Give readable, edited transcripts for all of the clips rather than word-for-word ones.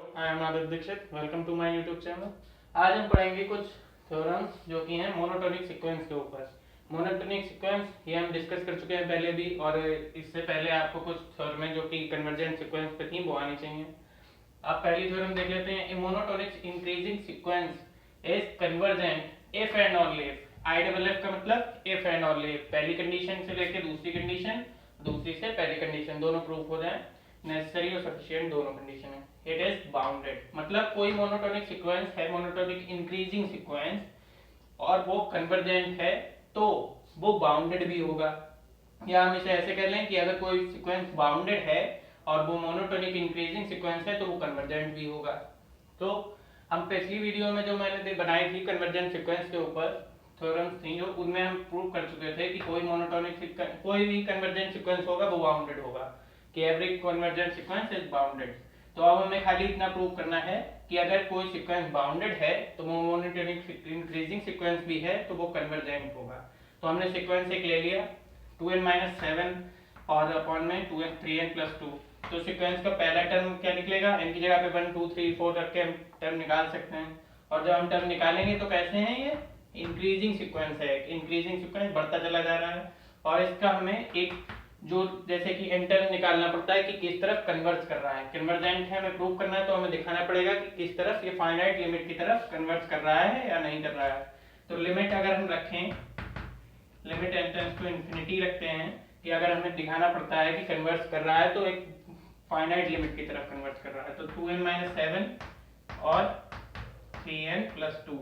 I am Aditya Dikshit, welcome to my YouTube channel. आज हम पढ़ेंगे कुछ थ्योरम्स जो कि हैं मोनोटोनिक सीक्वेंस के ऊपर। मोनोटोनिक सीक्वेंस ये हम डिस्कस कर चुके हैं पहले भी, और इससे पहले आपको कुछ थ्योरम जो कि कन्वर्जेंट सीक्वेंस पे थी वो आनी चाहिए। आप पहली थ्योरम देख लेते हैं। A monotonic increasing sequence is convergent if and only if. I double F का मतलब इफ एंड ओनली इफ, पहली कंडीशन से लेकर दूसरी कंडीशन, दूसरी से पहली कंडीशन, दोनों प्रूफ हो जाए, नेसेसरी और सफिशिएंट दोनों कंडीशन है। इट इज बाउंडेड, मतलब कोई मोनोटोनिक सीक्वेंस है, मोनोटोनिक इंक्रीजिंग सीक्वेंस, और वो कन्वर्जेंट है तो वो बाउंडेड भी होगा। या हम इसे ऐसे कर लें कि अगर कोई सीक्वेंस बाउंडेड है और वो मोनोटोनिक इंक्रीजिंग सीक्वेंस है तो वो कन्वर्जेंट भी होगा। तो हम पिछली वीडियो में जो मैंने बनाई थी कन्वर्जेंट सीक्वेंस के ऊपर थ्योरम्स थी जो, उनमें हम प्रूव कर चुके थे कि कोई भी कन्वर्जेंट सीक्वेंस होगा वो बाउंडेड होगा, कि every convergent sequence is bounded. तो अब हमें खाली इतना प्रूव करना है कि अगर कोई सीक्वेंस बाउंडेड है तो वो मोनोटोनिक इंक्रीजिंग सीक्वेंस भी है तो वो कन्वर्जेंट होगा। तो हमने सीक्वेंस एक ले लिया 2n-7 और अपॉन में 2n 3n+2। तो सीक्वेंस का पहला टर्म क्या निकलेगा, n की जगह पे 1 2 3 4 रख के हम टर्म निकाल सकते हैं। और जब हम टर्म निकालेंगे तो कैसे हैं, ये इंक्रीजिंग सीक्वेंस है, इंक्रीजिंग सीक्वेंस बढ़ता चला जा रहा है। और इसका हमें एक जो जैसे कि इंटरम निकालना पड़ता है कि किस तरफ कन्वर्ज कर रहा है। कन्वर्जेंट है हमें प्रूव करना है तो हमें दिखाना पड़ेगा कि किस तरफ ये फाइनाइट लिमिट की तरफ कन्वर्ज कर रहा है या नहीं कर रहा है। तो लिमिट अगर हम रखें, limit n tends to infinity रखते हैं कि अगर हमें दिखाना पड़ता है कि कन्वर्ज कर रहा है तो एक फाइनाइट लिमिट की तरफ कन्वर्ज कर रहा है। तो 2n-7 और 3n+2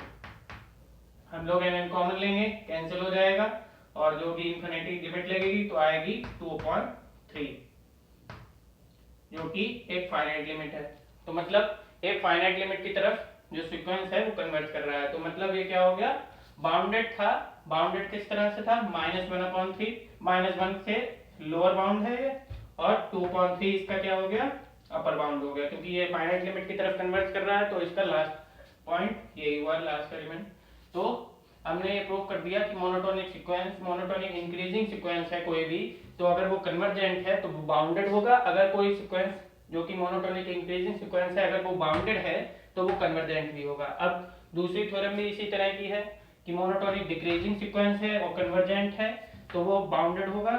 हम लोग n कॉमन लेंगे, कैंसिल हो जाएगा, और जो भी इंफिनिटी लिमिट लगेगी तो आएगी 2/3, जो कि एक फाइनाइट लिमिट है। तो मतलब एक फाइनाइट लिमिट की तरफ जो सीक्वेंस है वो कन्वर्ज कर रहा है। तो मतलब ये क्या हो गया, बाउंडेड था। बाउंडेड किस तरह से था, -1/3, -1 से लोअर बाउंड है ये, और 2/3 इसका क्या हो गया, अपर बाउंड हो गया, क्योंकि ये फाइनाइट लिमिट की तरफ कन्वर्ज कर रहा है। तो इसका लास्ट पॉइंट यही हुआ, लास्ट एलिमेंट। तो हमने ये प्रूव कर दिया कि monotonic sequence, monotonic increasing sequence है कोई भी, तो अगर वो कन्वर्जेंट है तो वो बाउंडेड होगा। अगर कोई सीक्वेंस जो कि मोनोटोनिक इंक्रीजिंग सीक्वेंस है अगर वो बाउंडेड है तो वो कन्वर्जेंट भी होगा। अब दूसरी थ्योरम भी इसी तरह की है कि मोनोटोनिक डिक्रीजिंग सीक्वेंस है और कन्वर्जेंट है तो वो बाउंडेड होगा,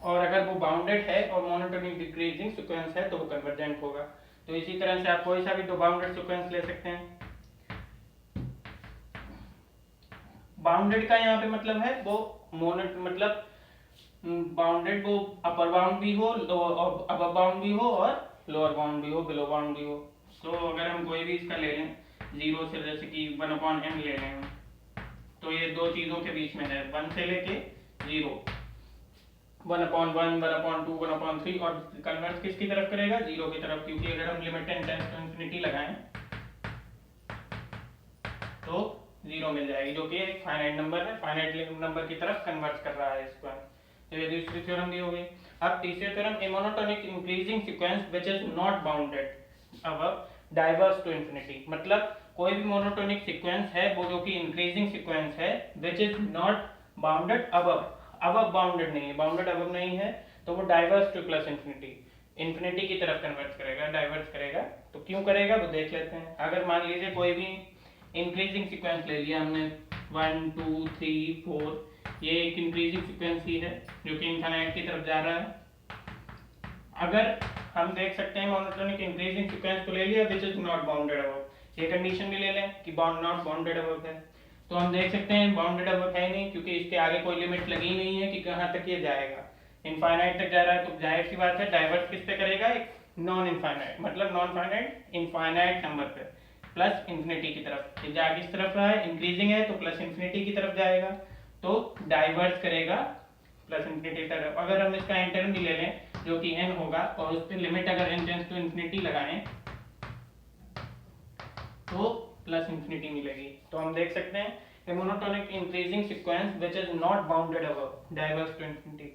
और अगर वो बाउंडेड है और मोनोटोनिक डिक्रीजिंग सीक्वेंस है तो वो कन्वर्जेंट होगा। तो इसी तरह से आप कोई सा भी दो बाउंडेड सीक्वेंस ले सकते हैं। बाउंडेड का यहाँ पे मतलब है वो मतलब बाउंडेड वो अपर बाउंड भी हो, अपर बाउंड भी हो, और लोअर बाउंड भी हो, बिलो बाउंड भी हो। तो अगर हम कोई भी इसका ले लें 0 से, जैसे कि 1/n ले लें, तो ये दो चीजों के बीच में है, 1 से लेके 0, 1/1, 1/2, 1/3, और कन्वर्ट किसकी तरफ करेगा, 0 की तरफ, क्योंकि अगर हम limit n tends to infinity लगाएं तो 0 मिल जाएगी, जो कि एक फाइनाइट नंबर है, फाइनाइट नंबर की तरफ कन्वर्ट कर रहा है इसको। तो ये दूसरी थ्योरम भी हो गई। अब तीसरी theorem, a monotonic increasing sequence which is not bounded above diverse to infinity. मतलब कोई भी मोनोटोनिक सीक्वेंस है वो जो कि इंक्रीजिंग सीक्वेंस है, which is not bounded above, above bounded नहीं है, बाउंडेड अबव नहीं है, तो वो diverse to plus infinity, infinity की तरफ कन्वर्ट करेगा, डाइवर्स करेगा। तो क्यों करेगा वो देख लेते हैं। अगर मान लीजिए कोई भी इंक्रीजिंग सीक्वेंस ले लिया हमने 1 2 3 4, ये एक इंक्रीजिंग सीक्वेंस ही है जो कि इनफाइनाइट की तरफ जा रहा है। अगर हम देख सकते हैं मोनोटोनिक इंक्रीजिंग सीक्वेंस को ले लिया which is not bounded above, ये कंडीशन भी ले लें कि बाउंड नॉट बाउंडेड अबव है, तो हम देख सकते हैं बाउंडेड अबव है नहीं, क्योंकि इसके आगे कोई लिमिट लगी नहीं है कि कहाँ तक ये जाएगा, इनफाइनाइट तक जा रहा है। तो जाहिर सी बात है डाइवर्स किस पे करेगा, एक नॉन इनफाइनाइट, मतलब नॉन फाइनाइट इनफाइनाइट नंबर पे, प्लस इंफिनिटी की तरफ। ये जा किस तरफ रहा है, इंक्रीजिंग है तो प्लस इंफिनिटी की तरफ जाएगा, तो डाइवर्स करेगा प्लस इंफिनिटी की तरफ। अगर हम इसका इंटर्म भी ले लें जो कि n होगा, और उस पर लिमिट अगर n टेंड्स टू इंफिनिटी लगाएं तो प्लस इंफिनिटी मिलेगी। तो हम देख सकते हैं कि monotonic increasing sequence which is not bounded above diverse to infinity.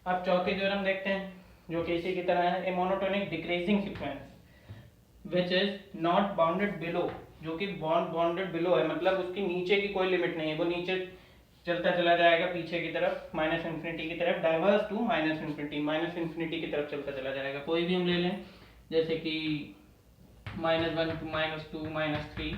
अब चौथी थ्योरम देखते हैं जो कि इसी की तरह है, a monotonic decreasing sequence which is not bounded below, जो कि बाउंडेड बिलो है, मतलब उसकी नीचे की कोई लिमिट नहीं है, वो नीचे चलता चला जाएगा पीछे की तरफ, माइनस इंफिनिटी की तरफ, diverse to minus infinity, minus infinity की तरफ चलता चला जाएगा। कोई भी हम ले लें, जैसे कि -1 to -2 -3।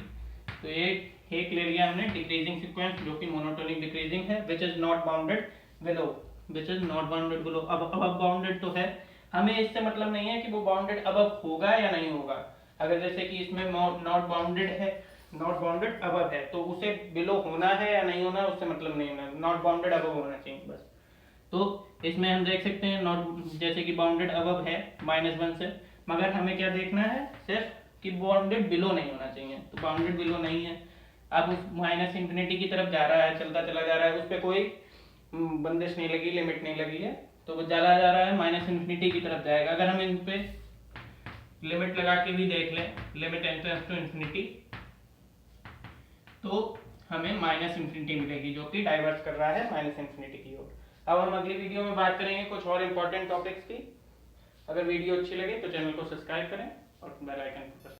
तो एक ले लिया हमने डिक्रीजिंग सीक्वेंस जो कि मोनोटोनिक डिक्रीजिंग है, which is not bounded below, which is not bounded below. अब बाउंडेड तो है, हमें इससे मतलब नहीं है कि वो बाउंडेड अब होगा या नहीं होगा। अगर जैसे कि इसमें नॉट बाउंडेड है, नॉट बाउंडेड अबव है, तो उसे बिलो होना है या नहीं होना उससे मतलब नहीं होना, नॉट बाउंडेड अबव होना चाहिए बस। तो इसमें हम देख सकते हैं नॉट, जैसे कि बाउंडेड अबव है -1 से, मगर हमें क्या देखना है सिर्फ कि बाउंडेड बिलो नहीं होना चाहिए। तो बाउंडेड बिलो नहीं है, अब उस -इंफिनिटी की तरफ जा रहा है, चलता चला जा रहा है, उस पर कोई बंदिश नहीं लगी, लिमिट नहीं लगी है, तो वो चला जा रहा है -इंफिनिटी की तरफ जाएगा। अगर हम इन पे लिमिट लगा के भी देख लें, लिमिट टेंड्स टू इंफिनिटी, तो हमें -इंफिनिटी मिलेगी जो कि डाइवर्स कर रहा है -इंफिनिटी की ओर। अब हम अगली वीडियो में बात करेंगे कुछ और इंपॉर्टेंट टॉपिक्स की। अगर वीडियो अच्छी लगे तो चैनल को सब्सक्राइब करें और बेल आइकन पर